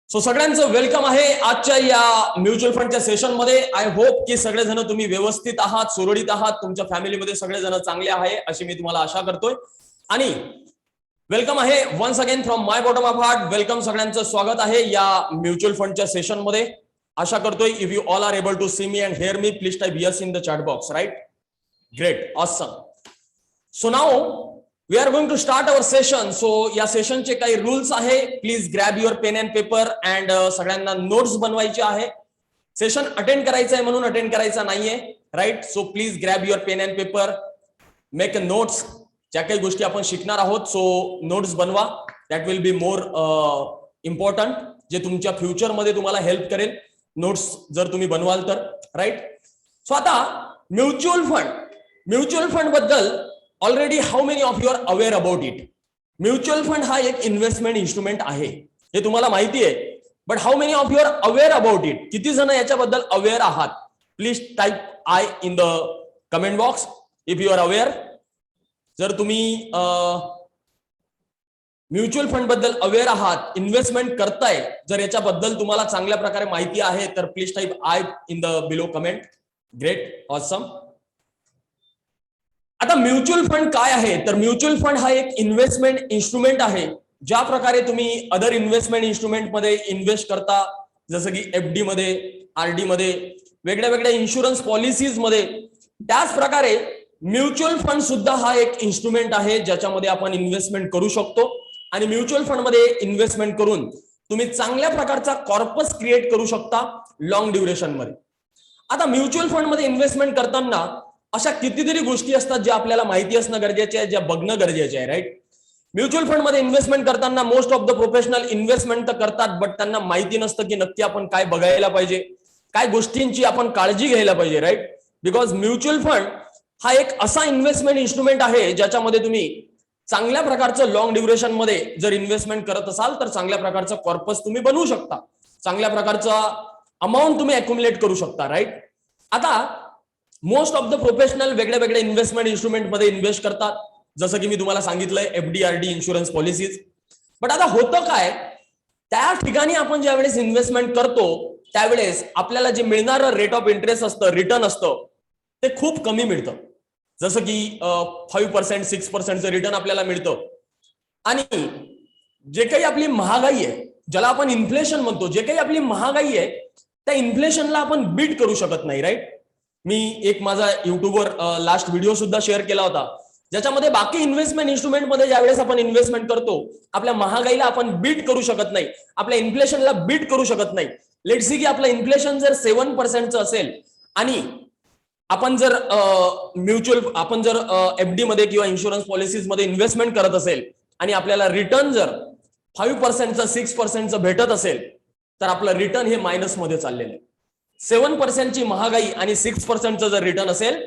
So सगळ्यांचं welcome आहे आजच्या या म्युच्युअल फंडच्या सेशन मध्ये. आय होप की सगळेजण तुम्ही व्यवस्थित आहात, सुरळीत आहात, तुमच्या फॅमिलीमध्ये सगळेजण चांगले आहे अशी मी तुम्हाला आशा करतोय. आणि वेलकम आहे once again from my bottom of heart. Welcome, सगळ्यांचं स्वागत आहे या म्युच्युअल फंडच्या सेशन मध्ये. आशा करतोय if you all are able to see me and hear me, please type yes in the chat box. Right, great, awesome. So now we are going to start our session. So या सेशनचे काही rules आहे. Please grab your pen and paper and सगळ्यांना notes बनवायचे आहे. Session attend करायचं आहे म्हणून attend करायचा नाहीये, right. So please grab your pen and paper, make a notes. ज्या काही गोष्टी आपण शिकणार आहोत सो नोट्स बनवा. That will be more important, जे तुमच्या फ्युचरमध्ये तुम्हाला हेल्प करेल नोट्स जर तुम्ही बनवाल तर, राईट. सो आता म्युच्युअल फंड बद्दल already how many of you are aware about it. Mutual fund हा एक इन्व्हेस्टमेंट इन्स्ट्रुमेंट आहे, हे तुम्हाला माहिती आहे. But how many of you are aware about it, किती जण याच्याबद्दल अवेअर आहात? Please type I in the comment box if you are aware. जर तुम्ही म्युच्युअल फंड बद्दल अवेअर आहात, इन्व्हेस्टमेंट करताय, जर याच्याबद्दल तुम्हाला चांगल्या प्रकारे माहिती आहे तर please type I in the below comment. Great, awesome. आता म्युच्युअल फंड काय आहे? तर म्युच्युअल फंड हा एक इन्व्हेस्टमेंट इन्स्ट्रुमेंट आहे. ज्या प्रकारे तुम्ही अदर इन्व्हेस्टमेंट इन्स्ट्रुमेंट मध्ये इन्व्हेस्ट करता, जसं की एफडी मध्ये, आरडी मध्ये, वेगळ्या वेगळ्या इन्शुरन्स पॉलिसीज मध्ये, त्याच प्रकारे म्युच्युअल फंड सुद्धा हा एक इन्स्ट्रुमेंट आहे ज्याच्यामध्ये आपण इन्व्हेस्टमेंट करू शकतो. आणि म्युच्युअल फंड मध्ये इन्व्हेस्टमेंट करून तुम्ही चांगल्या प्रकारचा कॉर्पस क्रिएट करू शकता लॉंग ड्युरेशन मध्ये. आता म्युच्युअल फंड मध्ये इन्व्हेस्टमेंट करताना अशा कितीतरी गोष्टी असतात ज्या आपल्याला माहिती असणं गरजेचे आहे, ज्या बघणं गरजेचे आहे, राईट. म्युच्युअल फंड मध्ये इन्व्हेस्टमेंट करताना most of the professional investment तर करतात, बट त्यांना माहिती नसतं की नक्की आपण काय बघायला पाहिजे, काय गोष्टींची आपण काळजी घ्यायला पाहिजे, राईट. बिकॉज म्युच्युअल फंड हा एक असा इन्व्हेस्टमेंट इन्स्ट्रुमेंट आहे ज्याच्यामध्ये तुम्ही चांगल्या प्रकारचं लॉंग ड्युरेशन मध्ये जर इन्व्हेस्टमेंट करत असाल तर चांगल्या प्रकारचं कॉर्पस तुम्ही बनवू शकता, चांगल्या प्रकारचा अमाऊंट तुम्ही अक्युमुलेट करू शकता, राईट. आता मोस्ट ऑफ द प्रोफेशनल वेगळ्या वेगळ्या इन्व्हेस्टमेंट इन्स्ट्रुमेंट मध्ये इन्व्हेस्ट करतात, जसं की मी तुम्हाला सांगितलंय FD, RD, insurance policies. But आता होतं काय, त्या ठिकाणी आपण ज्यावेळेस इन्व्हेस्टमेंट करतो त्यावेळेस आपल्याला जे मिळणारं रेट ऑफ इंटरेस्ट असतं, रिटर्न असतं, ते खूप कमी मिळतं. जसं की 5%, 6% रिटर्न आपल्याला मिळतं. आणि जे काही आपली महागाई आहे, ज्याला आपण इन्फ्लेशन म्हणतो, जे काही आपली महागाई आहे त्या इन्फ्लेशनला आपण बीट करू शकत नाही, राईट. मी एक माझा युट्यूबवर लास्ट व्हिडिओ सुद्धा शेअर केला होता, ज्याच्यामध्ये बाकी इन्व्हेस्टमेंट इन्स्ट्रुमेंट मध्ये ज्यावेळेस आपण इन्व्हेस्टमेंट करतो आपल्या महागाईला आपण बीट करू शकत नाही, आपल्या इन्फ्लेशनला बीट करू शकत नाही. लेट सी की आपलं इन्फ्लेशन जर 7% असेल आणि आपण जर आपण जर एफडी मध्ये किंवा इन्शुरन्स पॉलिसीज मध्ये इन्व्हेस्टमेंट करत असेल आणि आपल्याला रिटर्न जर 5%, 6% भेटत असेल तर आपलं रिटर्न हे मायनस मध्ये चाललेलं आहे. 7% ची महागाई आणि 6% जर रिटर्न असेल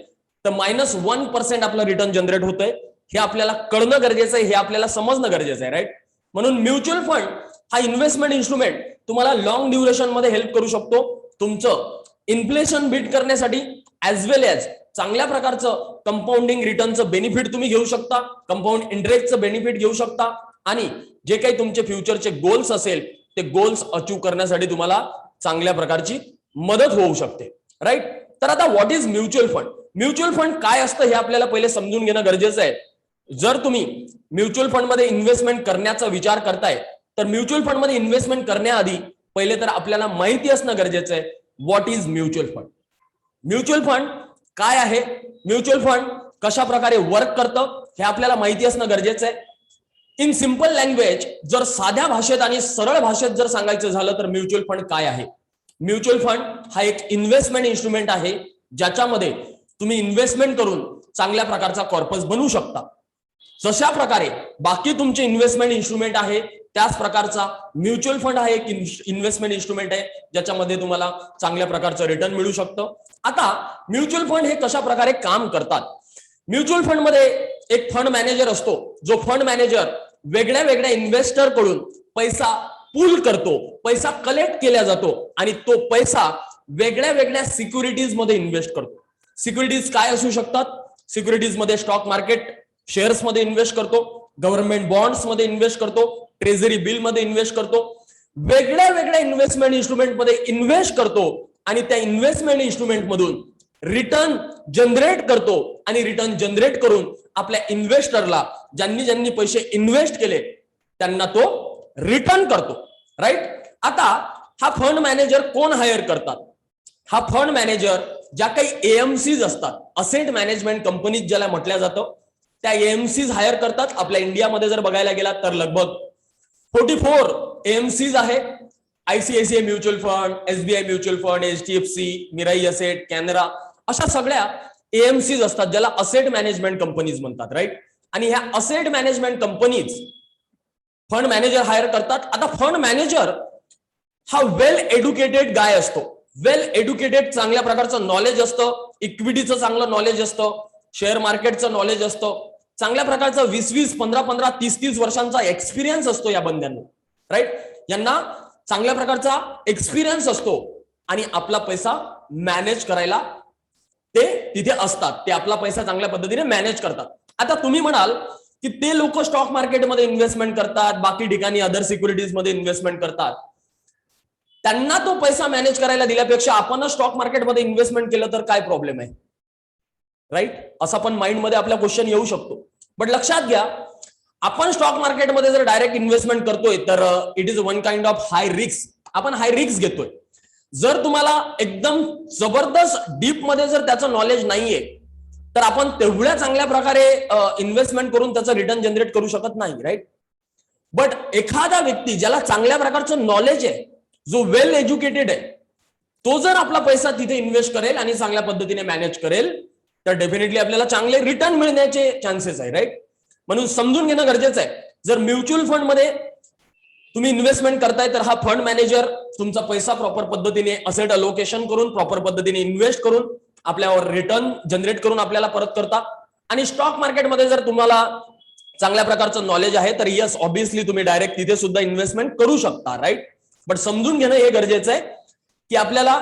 तर -1% आपलं रिटर्न जनरेट होतंय. हे आपल्याला कळणं गरजेचं आहे, हे आपल्याला समजणं गरजेचं आहे, राईट. म्हणून म्युच्युअल फंड हा इन्व्हेस्टमेंट इन्स्ट्रुमेंट तुम्हाला लॉंग ड्युरेशन मध्ये हेल्प करू शकतो. तुमचं इन्फ्लेशन बीट करण्यासाठी ॲज वेल ॲज चांगल्या प्रकारचं कंपाऊंडिंग रिटर्नचं बेनिफिट तुम्ही घेऊ शकता, कंपाऊंड इंटरेस्टचं बेनिफिट घेऊ शकता. आणि जे काही तुमचे फ्युचरचे गोल्स असेल ते गोल्स अचीव करण्यासाठी तुम्हाला चांगल्या प्रकारची मदत होऊ शकते, राईट. तर आता what is mutual fund? Mutual fund काय असतं हे आपल्याला पहिले समजून घेणं गरजेचं आहे. जर तुम्ही म्युच्युअल फंड मध्ये इन्व्हेस्टमेंट करण्याचा विचार करताय तर म्युच्युअल फंड मध्ये इन्व्हेस्टमेंट करण्याआधी पहिले तर आपल्याला माहिती असणं गरजेचं आहे what is mutual fund. Mutual fund काय आहे, म्युच्युअल फंड कशा प्रकारे वर्क करतं हे आपल्याला माहिती असणं गरजेचं आहे. इन सिंपल लँग्वेज, जर साध्या भाषेत आणि सरळ भाषेत जर सांगायचं झालं तर म्युच्युअल फंड काय आहे? म्युच्युअल फंड हा एक इन्व्हेस्टमेंट इन्स्ट्रुमेंट आहे ज्याच्यामध्ये तुम्ही इन्व्हेस्टमेंट करून चांगल्या प्रकारचा कॉर्पस बनवू शकता. जशा प्रकारे बाकी तुमचे इन्व्हेस्टमेंट इन्स्ट्रुमेंट आहे त्याच प्रकारचा म्युच्युअल फंड हा एक इन्व्हेस्टमेंट इन्स्ट्रुमेंट आहे ज्याच्यामध्ये तुम्हाला चांगल्या प्रकारचं रिटर्न मिळू शकतं. आता म्युच्युअल फंड हे कशा प्रकारे काम करतात? म्युच्युअल फंड मध्ये एक फंड मॅनेजर असतो, जो फंड मॅनेजर वेगळ्या वेगळ्या इन्व्हेस्टर कडून पैसा पूल करतो, पैसा कलेक्ट केला जातो आणि तो पैसा वेगळ्या वेगळ्या सिक्युरिटीज मध्ये इन्व्हेस्ट करतो. सिक्युरिटीज काय असू शकतात? सिक्युरिटीज मध्ये स्टॉक मार्केट शेअर्स मध्ये इन्व्हेस्ट करतो, गव्हर्नमेंट बॉन्ड्स मध्ये इन्व्हेस्ट करतो, ट्रेझरी बिल मध्ये इन्व्हेस्ट करतो. वेगळ्या वेगळ्या इन्व्हेस्टमेंट इन्स्ट्रुमेंट मध्ये इन्व्हेस्ट करतो आणि त्या इन्व्हेस्टमेंट इन्स्ट्रुमेंट मधून रिटर्न जनरेट करतो आणि रिटर्न जनरेट करून आपल्या इन्व्हेस्टरला ज्यांनी ज्यांनी पैसे इन्व्हेस्ट केले त्यांना तो रिटर्न करतो. राईट. आता हा फंड मॅनेजर कोण हायर करतात? हा फंड मॅनेजर ज्या काही एएमसीज असतात, असेट मॅनेजमेंट कंपनीज ज्याला म्हटलं जातं, त्या एएमसीज हायर करतात. आपल्या इंडियामध्ये जर बघायला गेला तर लगभग 44 एएमसीज आहे. ICICI mutual fund, SBI mutual fund, HDFC, Mirae asset, Canara, अशा सगळ्या एएमसीज असतात ज्याला असेट मॅनेजमेंट कंपनीज म्हणतात. राईट. आणि ह्या asset management companies fund manager hire करतात. आता फंड मॅनेजर हा वेल एज्युकेटेड गाय असतो. वेल एज्युकेटेड, चांगल्या प्रकारचं नॉलेज असतं, इक्विटीचं चांगलं नॉलेज असतं, शेअर मार्केटचं नॉलेज असतं, चांगल्या प्रकारचा 20-20, 15-15, 30-30 वर्षांचा एक्सपिरियन्स असतो या बंद्यांना. राईट. यांना चांगल्या प्रकारचा एक्सपिरियन्स असतो आणि आपला पैसा मॅनेज करायला ते तिथे असतात. ते आपला पैसा चांगल्या पद्धतीने मॅनेज करतात. आता तुम्ही म्हणाल की ते लोक स्टॉक मार्केटमध्ये इन्व्हेस्टमेंट करतात, बाकी ठिकाणी अदर सिक्युरिटीज मध्ये इन्व्हेस्टमेंट करतात, त्यांना तो पैसा मॅनेज करायला दिल्यापेक्षा आपण स्टॉक मार्केटमध्ये इन्व्हेस्टमेंट केलं तर काय प्रॉब्लेम आहे? राईट. असा पण माइंडमध्ये आपला क्वेश्चन येऊ शकतो. बट लक्षात घ्या, आपण स्टॉक मार्केटमध्ये जर डायरेक्ट इन्व्हेस्टमेंट करतोय तर it is one kind of high risk. आपण हाय रिस्क घेतोय. जर तुम्हाला एकदम जबरदस्त डीप मध्ये जर त्याचं नॉलेज नाहीये तर आपण तेवढ्या चांगल्या प्रकारे इन्व्हेस्टमेंट करून त्याचं रिटर्न जनरेट करू शकत नाही. राईट. बट एखादा व्यक्ती ज्याला चांगल्या प्रकारचं नॉलेज आहे, जो वेल एज्युकेटेड आहे, तो जर आपला पैसा तिथे इन्व्हेस्ट करेल आणि चांगल्या पद्धतीने मॅनेज करेल तर डेफिनेटली आपल्याला चांगले रिटर्न मिळण्याचे चान्सेस आहे. राईट. म्हणून समजून घेणं गरजेचं आहे. जर म्युच्युअल फंड मध्ये तुम्ही इन्व्हेस्टमेंट करताय तर हा फंड मॅनेजर तुमचा पैसा प्रॉपर पद्धतीने असेट अलोकेशन करून, प्रॉपर पद्धतीने इन्व्हेस्ट करून, आपल्यावर रिटर्न जनरेट करून आपल्याला परत करता. आणि स्टॉक मार्केटमध्ये जर तुम्हाला चांगल्या प्रकारचं नॉलेज आहे तर यस, ऑब्व्हियसली तुम्ही डायरेक्ट तिथे सुद्धा इन्व्हेस्टमेंट करू शकता. राईट. बट समजून घेणं हे गरजेचं आहे की आपल्याला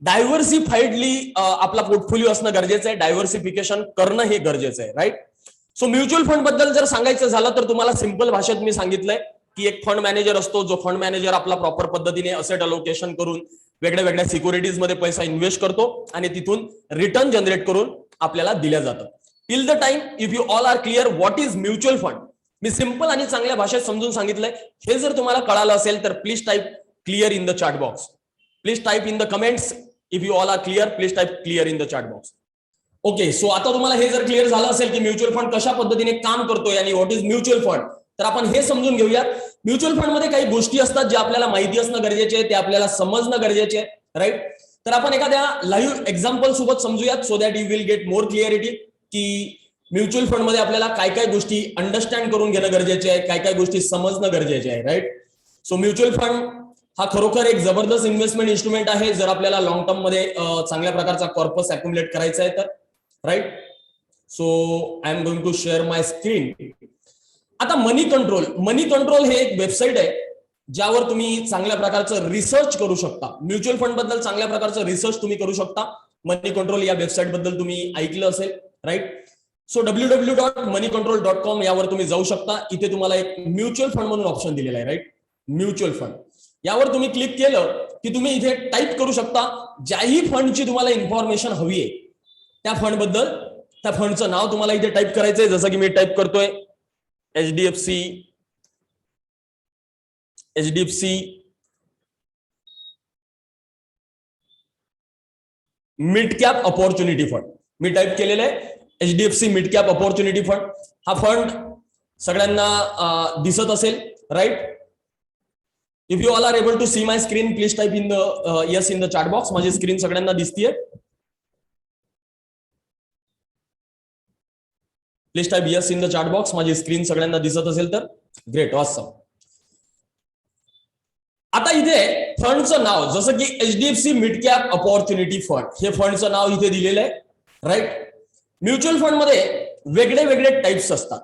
डायव्हर्सिफाईडली आपला पोर्टफोलिओ असणं गरजेचं आहे. डायव्हर्सिफिकेशन करणं हे गरजेचं आहे. राईट. सो म्युच्युअल फंड बद्दल जर सांगायचं झालं तर तुम्हाला सिंपल भाषेत मी सांगितलंय की एक फंड मॅनेजर असतो, जो फंड मॅनेजर आपला प्रॉपर पद्धतीने असेट अलोकेशन करून वेगळ्या वेगळ्या सिक्युरिटीज मध्ये पैसा इन्व्हेस्ट करतो आणि तिथून रिटर्न जनरेट करून आपल्याला दिल्या जातं. Till the time if you all are clear what is mutual fund, मी सिंपल आणि चांगल्या भाषेत समजून सांगितलंय. हे जर तुम्हाला कळालं असेल तर please type clear in the chat box. Please type in the comments if you all are clear. Please type clear in the chat box. Okay. So आता तुम्हाला हे जर क्लिअर झालं असेल की म्युच्युअल फंड कशा पद्धतीने काम करतोय आणि व्हॉट इज म्युच्युअल फंड, तर आपण हे समजून घेऊया. म्युच्युअल फंड मध्ये काही गोष्टी असतात ज्या आपल्याला माहिती असणं गरजेचे आहे, ते आपल्याला समजणं गरजेचे आहे. राईट. तर आपण एखाद्या लाईव्ह एक्झाम्पल सोबत समजूयात so that you will get more clarity की म्युच्युअल फंड मध्ये आपल्याला काय काय गोष्टी अंडरस्टँड करून घेणं गरजेचे आहे, काय काय गोष्टी समजणं गरजेचे आहे. राईट. सो म्युच्युअल फंड हा खरोखर एक जबरदस्त इन्व्हेस्टमेंट इन्स्ट्रुमेंट आहे जर आपल्याला लॉंग टर्म मध्ये चांगल्या प्रकारचा कॉर्पस अक्युमुलेट करायचा आहे तर. Right. So I am going to share my screen. आता मनी कंट्रोल. मनी कंट्रोल हे एक वेबसाईट आहे ज्यावर तुम्ही चांगल्या प्रकारचं रिसर्च करू शकता. म्युच्युअल फंड बद्दल चांगल्या प्रकारचं रिसर्च तुम्ही करू शकता. मनी कंट्रोल या वेबसाईट बद्दल तुम्ही ऐकलं असेल. राईट. सो www.moneycontrol.com यावर तुम्ही जाऊ शकता. इथे तुम्हाला एक म्युच्युअल फंड म्हणून ऑप्शन दिलेला आहे. राईट. म्युच्युअल फंड यावर तुम्ही क्लिक केलं की तुम्ही इथे टाईप करू शकता ज्याही फंडची तुम्हाला इन्फॉर्मेशन हवी आहे त्या फंड बद्दल. त्या फंडचं नाव तुम्हाला इथे टाईप करायचंय. जसं की मी टाईप करतोय HDFC mid cap opportunity fund. मी टाईप केलेलं आहे HDFC mid cap opportunity fund. हा फंड सगळ्यांना दिसत असेल. Right. If you all are able to see my screen please type in the yes in the chat box. माझी screen सगळ्यांना दिसतीये. Please type yes in the chat box. माझी screen सगळ्यांना दिसत असेल तर ग्रेट, ऑसम. आता इथे फंडचं नाव जसं की HDFC mid cap opportunity fund, हे फंडचं नाव इथे दिलेलं आहे. राईट. म्युच्युअल फंड मध्ये वेगळे वेगळे टाइप्स असतात.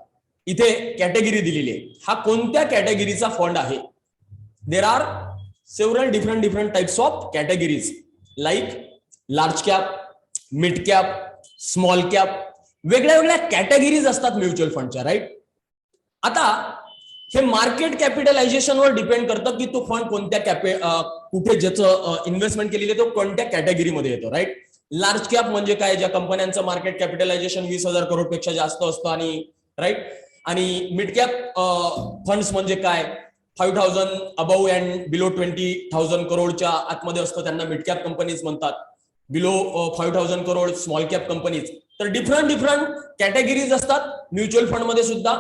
इथे कॅटेगरी दिलेली आहे. हा कोणत्या कॅटेगरीचा फंड आहे? There are several different types of categories like large cap, mid cap, small cap. वेगळ्या वेगळ्या कॅटेगरीज असतात म्युच्युअल फंडच्या. राईट. आता हे मार्केट कॅपिटलायझेशनवर डिपेंड करतं की तो फंड कोणत्या कुठे ज्याचं इन्व्हेस्टमेंट केलेली आहे तो कोणत्या कॅटेगरीमध्ये येतो, राईट. लार्ज कॅप म्हणजे काय, ज्या कंपन्यांचं मार्केट कॅपिटलायझेशन 20,000 करोड पेक्षा जास्त असतं, आणि राईट. आणि मिड कॅप फंड्स म्हणजे काय, 5,000 अबव्ह अँड बिलो 20,000 करोडच्या आतमध्ये असतं, त्यांना मिड कॅप कंपनीज म्हणतात. Below 5,000 crore small cap companies. तर डिफरंट कॅटेगरीज असतात म्युच्युअल फंड मध्ये सुद्धा.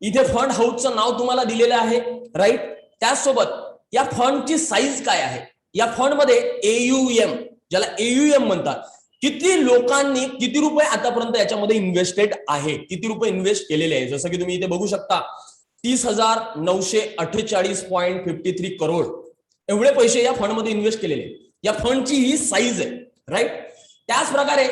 इथे फंड हाऊसचं नाव तुम्हाला दिलेलं आहे, राईट. त्याचसोबत या फंडची साईज काय आहे, या फंड मध्ये AUM, ज्याला AUM म्हणतात, किती लोकांनी किती रुपये आतापर्यंत याच्यामध्ये इन्व्हेस्टेड आहे, किती रुपये इन्व्हेस्ट केलेले आहे. जसं की तुम्ही इथे बघू शकता 30,948.53 करोड एवढे पैसे या फंड मध्ये इन्व्हेस्ट केलेले. या फंडची ही साईज आहे, राईट. त्याच प्रकारे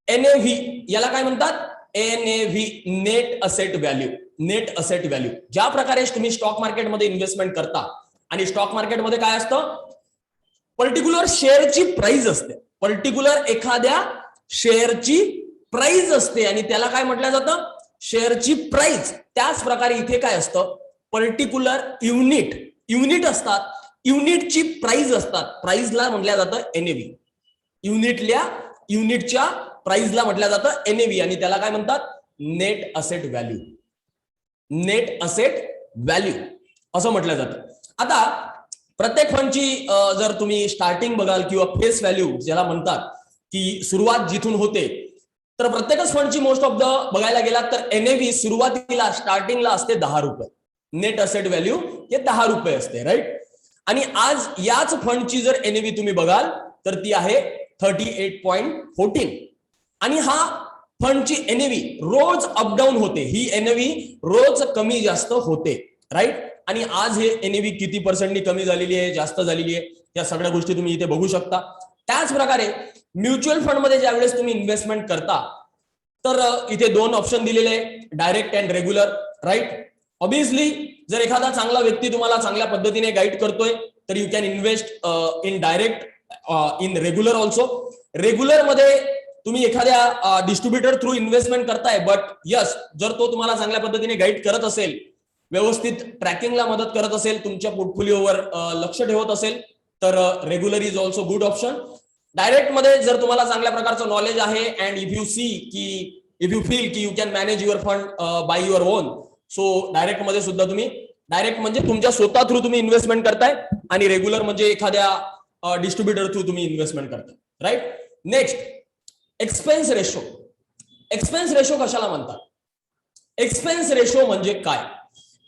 NAV, याला काय म्हणतात, NAV, net asset value. Net asset value, ज्या प्रकारे तुम्ही स्टॉक मार्केटमध्ये इन्व्हेस्टमेंट करता, आणि स्टॉक मार्केटमध्ये काय असतं, पर्टिक्युलर शेअरची प्राइस असते, पर्टिक्युलर एखाद्या शेअरची प्राइस असते, आणि त्याला काय म्हटलं जातं, शेअरची प्राइस. त्याच प्रकारे इथे काय असतं, पर्टिक्युलर युनिट असतात, युनिटची प्राइस असतात, प्राइसला म्हटलं जातं NAV. युनिटच्या प्राइसला म्हटलं जातं NAV, आणि त्याला काय म्हणतात, net asset value. Net asset value असं म्हटलं जातं. आता प्रत्येक फंडची जर तुम्ही स्टार्टिंग बघाल किंवा फेस व्हॅल्यू ज्याला म्हणतात, की सुरुवात जिथून होते, तर प्रत्येकच फंडची मोस्ट ऑफ द बघायला गेला तर NAV सुरुवातीला स्टार्टिंगला असते 10 रुपये. नेट असेट व्हॅल्यू हे 10 रुपये असते, राईट. आणि आज याच फंडची जर NAV तुम्ही बघाल तर ती आहे 38.14. आणि हा फंडची NAV रोज अपडाऊन होते, ही NAV रोज कमी जास्त होते, राईट. आणि आज हे NAV किती पर्सेंटनी कमी झालेली आहे, जास्त झालेली आहे, या सगळ्या गोष्टी तुम्ही इथे बघू शकता. त्याच प्रकारे म्युच्युअल फंड मध्ये ज्यावेळेस तुम्ही इन्व्हेस्टमेंट करता, तर इथे 2 ऑप्शन दिलेले आहे, direct and regular, right. Obviously जर एखादा चांगला व्यक्ती तुम्हाला चांगल्या पद्धतीने गाईड करतोय, तर you can invest in direct, in regular also. Regular मध्ये तुम्ही एखाद्या डिस्ट्रीब्युटर थ्रू इन्व्हेस्टमेंट करताय, बट यस, जर तो तुम्हाला चांगल्या पद्धतीने गाईड करत असेल, व्यवस्थित ट्रॅकिंगला मदत करत असेल, तुमच्या पोर्टफोलिओवर लक्ष ठेवत असेल, तर regular is also good option. Direct मध्ये जर तुम्हाला चांगल्या प्रकारचं नॉलेज आहे, अँड इफ यू फील की you can manage your fund by your on, so direct मध्ये सुद्धा तुम्ही, डायरेक्ट म्हणजे तुमच्या स्वतः थ्रू तुम्ही इन्व्हेस्टमेंट करताय, आणि रेग्युलर म्हणजे एखाद्या डिस्ट्रीब्युटर थ्रू तुम्ही इन्व्हेस्टमेंट करताय, right. Next, expense ratio. Expense ratio कशाला म्हणतात, एक्सपेन्स रेशो म्हणजे काय.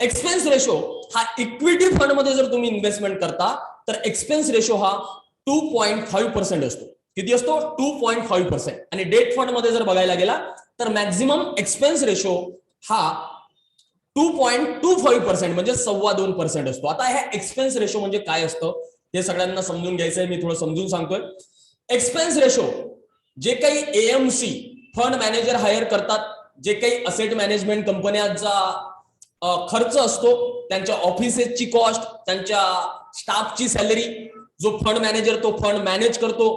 एक्सपेन्स रेशो हा इक्विटी फंड मध्ये जर तुम्ही इन्व्हेस्टमेंट करता, तर एक्सपेन्स रेशो हा 2.5% असतो. किती असतो, 2.5%. आणि डेट फंड मध्ये जर बघायला गेला तर मॅक्झिमम एक्सपेन्स रेशो हा 2.25% म्हणजे 2.25% असतो. आता ह्या एक्सपेन्स रेशो म्हणजे काय असतं हे सगळ्यांना समजून घ्यायचंय, मी थोडं समजून सांगतोय. एक्सपेन्स रेशो, जे काही AMC फंड मॅनेजर हायर करतात, जे काही असेट मॅनेजमेंट कंपन्यांचा खर्च असतो, त्यांच्या ऑफिसेसची कॉस्ट, त्यांच्या स्टाफची सॅलरी, जो फंड मॅनेजर तो फंड मॅनेज करतो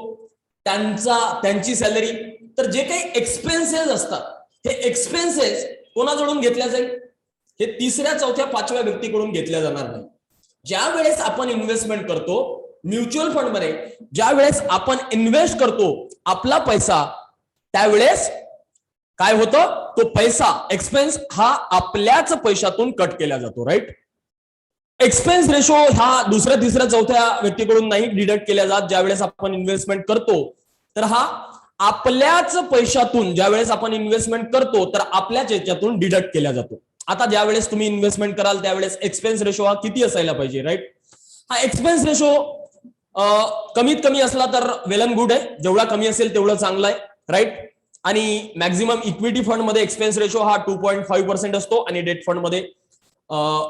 त्यांची सॅलरी, तर जे काही एक्सपेन्सेस असतात, हे एक्सपेन्सेस कोणाकडून घेतल्या जाईल, हे 3ऱ्या 4थ्या 5व्या व्यक्तीकडून घेतल्या जाणार नाही. ज्या वेळेस आपण इन्व्हेस्टमेंट करतो म्युच्युअल फंड मध्ये, ज्या वेळेस आपण इन्व्हेस्ट करतो आपला पैसा, त्यावेळेस काय होतं, तो पैसा एक्सपेन्स हा आपल्याच पैशातून कट केला जातो, राईट. एक्सपेन्स रेशो हा 2ऱ्या 3ऱ्या 4थ्या व्यक्तीकडून नाही डिडक्ट केला जात. ज्यावेळेस आपण इन्व्हेस्टमेंट करतो, तर हा आपल्याच पैशातून, ज्यावेळेस आपण इन्व्हेस्टमेंट करतो तर आपल्याच याच्यातून डिडक्ट केला जातो. आता ज्यावेळेस तुम्ही इन्व्हेस्टमेंट कराल त्यावेळेस एक्सपेन्स रेशो हा किती असायला पाहिजे, राईट. हा एक्सपेन्स रेशो कमीत कमी असला तर वेल अँड गुड आहे, जेवढा कमी असेल तेवढं चांगलं आहे, राईट. आणि मॅक्झिमम इक्विटी फंड मध्ये एक्सपेन्स रेशो हा 2.5% असतो, आणि डेट फंड मध्ये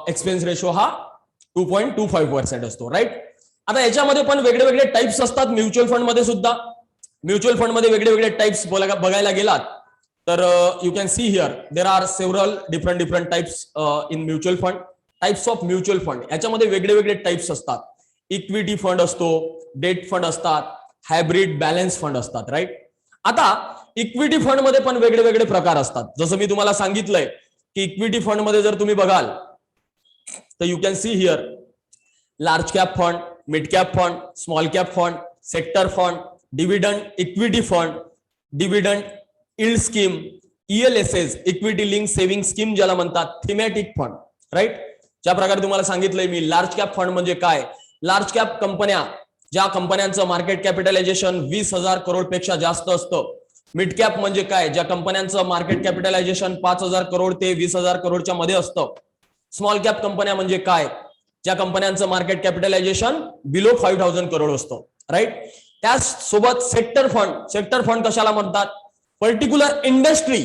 एक्सपेन्स रेशो हा 2.25% असतो, राईट. आता याच्यामध्ये पण वेगळे वेगळे टाइप्स असतात म्युच्युअल फंड मध्ये सुद्धा. म्युच्युअल फंड मध्ये वेगळे वेगळे टाइप्स बघायला गेलात तर you can see here there are several different types in mutual fund. Types of mutual fund, याच्यामध्ये वेगळे वेगळे टाइप्स असतात. इक्विटी फंड असतो, डेट फंड असतात, हायब्रिड बॅलन्स फंड असतात, राईट. आता इक्विटी फंड मध्ये पण वेगळे वेगळे प्रकार असतात. जसं मी तुम्हाला सांगितलंय की इक्विटी फंड मध्ये जर तुम्ही बघाल तर you can see here large cap fund, mid cap fund, small cap fund, sector fund, dividend equity fund, dividend yield scheme, ELSS equity link saving scheme ज्याला म्हणतात, थीमॅटिक फंड, राईट. ज्या प्रकारे तुम्हाला सांगितलंय मी, लार्ज कॅप फंड म्हणजे काय, large cap कंपन्या, ज्या कंपन्यांचं मार्केट कॅपिटलायझेशन 20,000 करोड पेक्षा जास्त असतं. मिड कॅप म्हणजे काय, ज्या कंपन्यांचं मार्केट कॅपिटलायझेशन 5,000 करोड ते 20,000 करोडच्या मध्ये असतं. स्मॉल कॅप कंपन्या म्हणजे काय, ज्या कंपन्यांचं मार्केट कॅपिटलायझेशन बिलो 5,000 करोड असतं, राईट. त्यासोबत सेक्टर फंड, सेक्टर फंड कशाला म्हणतात, पर्टिक्युलर इंडस्ट्री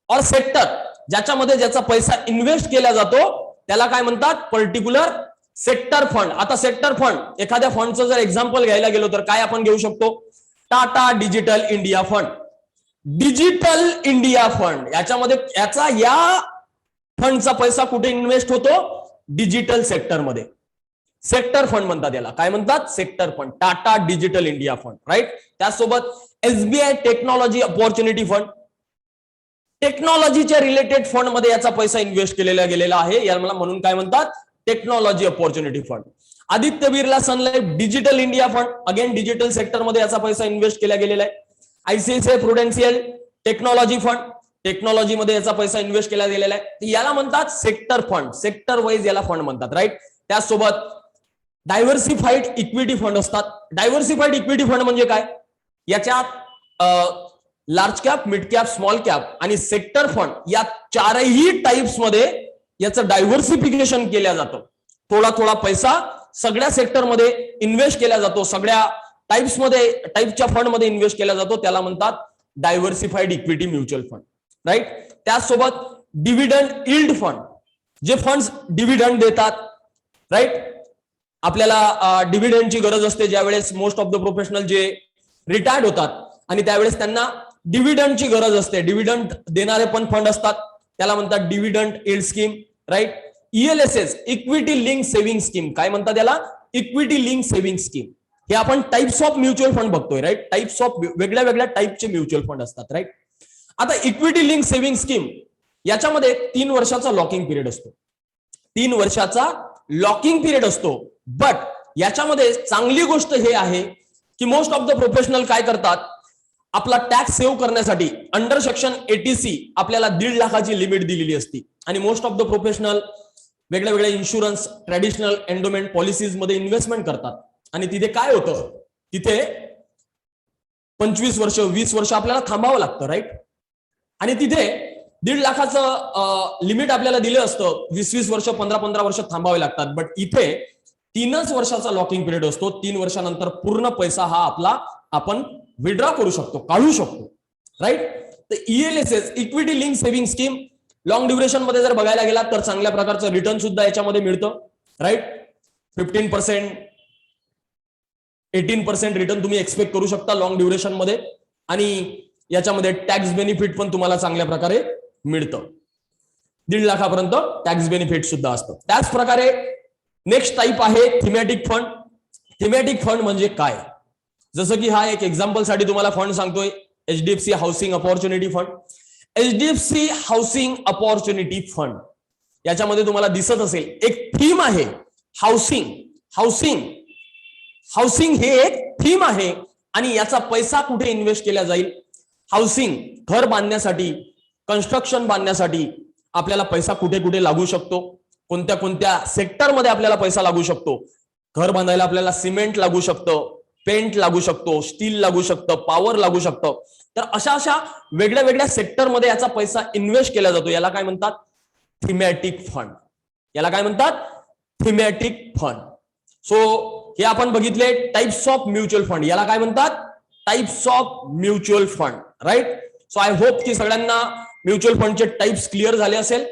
और सेक्टर ज्याच्यामध्ये ज्याचा पैसा इन्व्हेस्ट केला जातो त्याला काय म्हणतात, पर्टिक्युलर सेक्टर फंड. आता सेक्टर फंड, एखाद्या फंडचं जर एक्झाम्पल घ्यायला गेलो तर काय आपण घेऊ शकतो, Tata digital India fund. Digital India fund याच्यामध्ये या फंडचा पैसा कुठे इन्व्हेस्ट होतो, डिजिटल सेक्टरमध्ये. सेक्टर फंड म्हणतात याला, काय म्हणतात, sector fund, Tata digital India fund, right. त्यासोबत SBI टेक्नॉलॉजी अपॉर्च्युनिटी फंड, टेक्नॉलॉजीच्या रिलेटेड फंड मध्ये याचा पैसा इन्व्हेस्ट केलेला गेलेला आहे, याला म्हणून काय म्हणतात, technology opportunity fund. Aditya Birla Sun Life digital India fund, again digital sector मध्ये याचा पैसा इन्व्हेस्ट केला गेलेला आहे. ICICI Prudential technology fund, technology मध्ये याचा पैसा इन्व्हेस्ट केला गेलेला आहे, याला म्हणतात सेक्टर फंड, सेक्टर वाईज याला फंड म्हणतात, राईट. त्यासोबत डायव्हर्सिफाईड इक्विटी फंड असतात. डायव्हर्सिफाईड इक्विटी फंड म्हणजे काय, याच्यात large cap, mid cap, small cap आणि सेक्टर फंड या चारही टाइप्स मध्ये याचं डायव्हर्सिफिकेशन केलं जातं. थोडा थोडा पैसा सगळ्या सेक्टरमध्ये इन्व्हेस्ट केला जातो, सगळ्या टाइप्सच्या फंड मध्ये इन्व्हेस्ट केला जातो, त्याला म्हणतात diversified equity mutual fund, right. त्यासोबत डिव्हिडंड इल्ड फंड, जे फंड्स डिव्हिडंड देतात, राईट. आपल्याला डिव्हिडंडची गरज असते ज्यावेळेस मोस्ट ऑफ द प्रोफेशनल जे रिटायर्ड होतात आणि त्यावेळेस त्यांना डिव्हिडंडची गरज असते. डिव्हिडंड देणारे पण फंड असतात, त्याला म्हणतात dividend yield scheme, right. ELSS equity link saving scheme, काय म्हणतात याला, इक्विटी लिंक सेव्हिंग स्कीम. हे आपण टाइप्स ऑफ म्युच्युअल फंड बघतोय, राईट. टाइप्स ऑफ वेगळ्या वेगळ्या टाइपचे म्युच्युअल फंड असतात, राईट. आता इक्विटी लिंक सेव्हिंग स्कीम याच्यामध्ये 3 वर्षाचा लॉकिंग पिरियड असतो, 3 वर्षाचा लॉकिंग पिरियड असतो. बट याच्यामध्ये चांगली गोष्ट हे आहे की मोस्ट ऑफ द प्रोफेशनल काय करतात, आपला टॅक्स सेव्ह करण्यासाठी अंडर सेक्शन 80C आपल्याला 1.5 लाखाची लिमिट दिलेली असते आणि मोस्ट ऑफ द प्रोफेशनल वेगळ्या वेगळ्या इन्शुरन्स, ट्रॅडिशनल एंडोमेंट पॉलिसीज मध्ये इन्व्हेस्टमेंट करतात आणि तिथे काय होतं, तिथे 25 वर्ष 20 वर्ष आपल्याला थांबावं लागतं, राईट. आणि तिथे 1.5 लाखाचं लिमिट आपल्याला दिलं असतं, 20 वर्ष 15 वर्ष थांबावे लागतात. बट इथे 3च वर्षाचा लॉकिंग पिरियड असतो, 3 वर्षानंतर पूर्ण पैसा हा आपला आपण विड्रॉ करू शकतो, काढू शकतो, राईट. तर ELSS equity link saving scheme long duration मध्ये जर बघायला गेला तर चांगल्या प्रकारचं रिटर्न सुद्धा याच्यामध्ये मिळतं, राईट. 15%, 18% रिटर्न तुम्ही एक्सपेक्ट करू शकता लॉंग ड्युरेशन मध्ये आणि याच्यामध्ये टॅक्स बेनिफिट पण तुम्हाला चांगल्या प्रकारे मिळतं. 1.5 लाखापर्यंत टॅक्स बेनिफिट सुद्धा असतं. त्याच प्रकारे नेक्स्ट टाइप आहे थीमॅटिक फंड. थीमॅटिक फंड म्हणजे काय, जसं की हा एक एक्झाम्पल साठी तुम्हाला फंड सांगतोय, HDFC housing opportunity fund. HDFC housing opportunity fund याच्यामध्ये तुम्हाला दिसत असेल एक थीम आहे, हाऊसिंग. हाऊसिंग हाऊसिंग हे एक थीम आहे आणि याचा पैसा कुठे इन्व्हेस्ट केला जाईल, हाऊसिंग घर बांधण्यासाठी, कन्स्ट्रक्शन बांधण्यासाठी आपल्याला पैसा कुठे कुठे लागू शकतो, कोणत्या कोणत्या सेक्टरमध्ये आपल्याला पैसा लागू शकतो. घर बांधायला आपल्याला सिमेंट लागू शकतं, पेंट लागू शकतो, स्टील लागू शकतं, पॉवर लागू शकतं. तर अशा वेगळ्या वेगळ्या सेक्टरमध्ये याचा पैसा इन्व्हेस्ट केला जातो, याला काय म्हणतात, थीमॅटिक फंड. याला काय म्हणतात, थीमॅटिक फंड. सो हे आपण बघितले टाइप्स ऑफ म्युच्युअल फंड, याला काय म्हणतात, types of mutual fund, right. So I hope की सगळ्यांना म्युच्युअल फंडचे टाइप्स क्लिअर झाले असेल.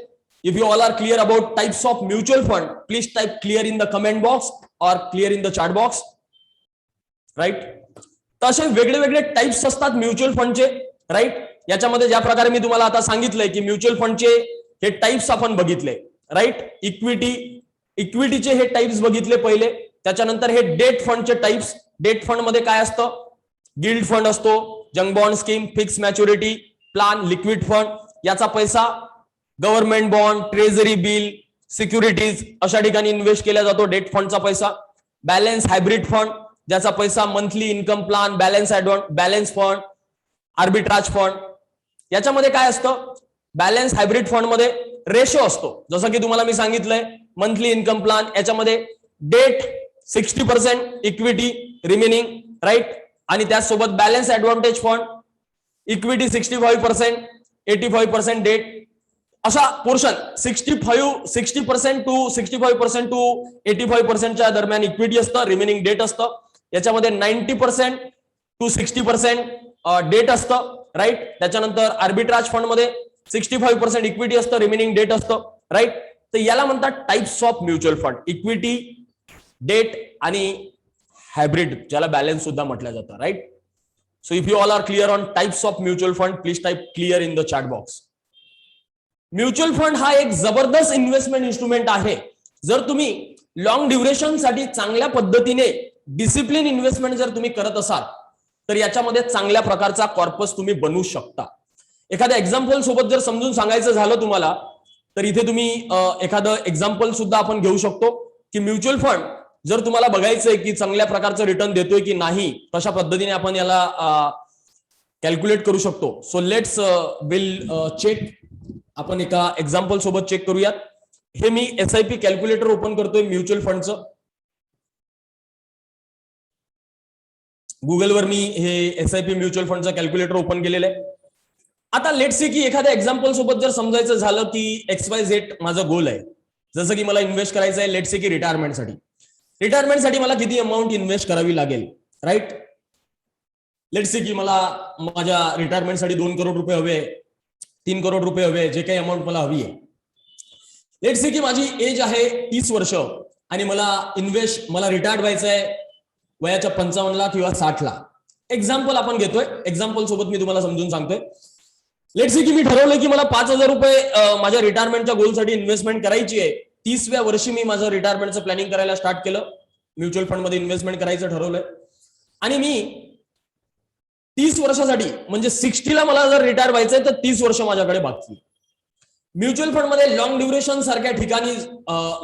If you all are clear about types of mutual fund, please type clear in the comment box or clear in the chat box. Right? तर असे वेगळे वेगळे types असतात म्युच्युअल फंडचे, राईट. याच्यामध्ये ज्या प्रकारे मी तुम्हाला आता सांगितलंय की म्युच्युअल फंडचे हे टाइप्स आपण बघितले, राईट. इक्विटीचे हे टाइप्स बघितले पहिले, त्याच्यानंतर हे डेट फंडचे टाइप्स. डेट फंड मध्ये काय असतं, गिल्ड फंड असतो, junk bond scheme, fix maturity plan, liquid fund. याचा पैसा government bond, treasury bill, securities अशा ठिकाणी इन्व्हेस्ट केला जातो डेट फंडचा पैसा. बॅलन्स हायब्रिड फंड ज्याचा पैसा monthly income plan, balance fund, arbitrage fund. याच्यामध्ये काय असतं, बॅलन्स हायब्रिड फंड मध्ये रेशो असतो, जसं की तुम्हाला मी सांगितलंय मंथली इन्कम प्लान. याच्यामध्ये डेट 60%, इक्विटी रिमेनिंग, राईट. आणि त्याचसोबत balance advantage fund, equity 65%, 85% debt, असा पोर्शन 60% टू 65% टू 85%च्या दरम्यान इक्विटी असतं, रिमेनिंग डेट असतं. याच्यामध्ये 90% टू 60% डेट असतं, राईट. त्याच्यानंतर आर्बिट्राज फंड मध्ये 65% इक्विटी असतं, रिमेनिंग डेट असतं, राईट. तर याला म्हणतात types of mutual fund, equity, debt आणि हायब्रिड, ज्याला बॅलन्स सुद्धा म्हटलं जातं, right. So if you all are clear on types of mutual fund, please type clear in the chat box. Mutual fund हा एक जबरदस्त इन्व्हेस्टमेंट इन्स्ट्रुमेंट आहे. जर तुम्ही लॉंग ड्युरेशन साठी चांगल्या पद्धतीने डिसिप्लिन इन्व्हेस्टमेंट जर तुम्ही करत असाल तर याच्यामध्ये चांगल्या प्रकारचा कॉर्पस तुम्ही बनवू शकता. एखाद्या एक्झाम्पल सोबत जर समजून सांगायचं झालं तुम्हाला, तर इथे तुम्ही एखादं एक्झाम्पल सुद्धा आपण घेऊ शकतो की म्युच्युअल फंड जर तुम्हाला बघायचंय की चांगल्या प्रकारचं रिटर्न देतोय की नाही, कशा पद्धतीने आपण याला कॅल्क्युलेट करू शकतो. So let's will check. आपण एका एक्झाम्पल सोबत चेक करूयात. हे मी SIP कॅल्क्युलेटर ओपन करतोय म्युच्युअल फंडचं. गुगलवर मी हे SIP म्युच्युअल फंडचं कॅल्क्युलेटर ओपन केलेलं आहे. आता लेट्स सी की एखाद्या एक्झाम्पल सोबत जर समजायचं झालं की XYZ माझं गोल आहे, जसं की मला इन्व्हेस्ट करायचं आहे लेट्स सी की रिटायरमेंटसाठी मला किती अमाऊंट इन्व्हेस्ट करावी लागेल, राईट. लेट्स सी की मला माझ्या रिटायरमेंटसाठी 2 करोड रुपये हवे, 3 करोड रुपये हवे, जे काही अमाऊंट मला हवी आहे. लेट्स सी की माझी एज आहे 30 वर्ष आणि मला रिटायर्ड व्हायचं आहे वयाच्या 55 किंवा 60. एक्झाम्पल आपण घेतोय, एक्झाम्पल सोबत मी तुम्हाला समजून सांगतोय. लेट्स सी की मी ठरवलंय की मला 5,000 रुपये माझ्या रिटायरमेंटच्या गोलसाठी इन्व्हेस्टमेंट करायची आहे. 30व्या वर्षी मी माझं रिटायरमेंटचं प्लॅनिंग करायला स्टार्ट केलं, म्युच्युअल फंड मध्ये इन्व्हेस्टमेंट करायचं ठरवलंय. आणि मी 30 वर्षासाठी म्हणजे 60ला मला जर रिटायर व्हायचंय तर 30 वर्ष माझ्याकडे बाकी. म्युच्युअल फंड मध्ये लॉंग ड्युरेशन सारख्या ठिकाणी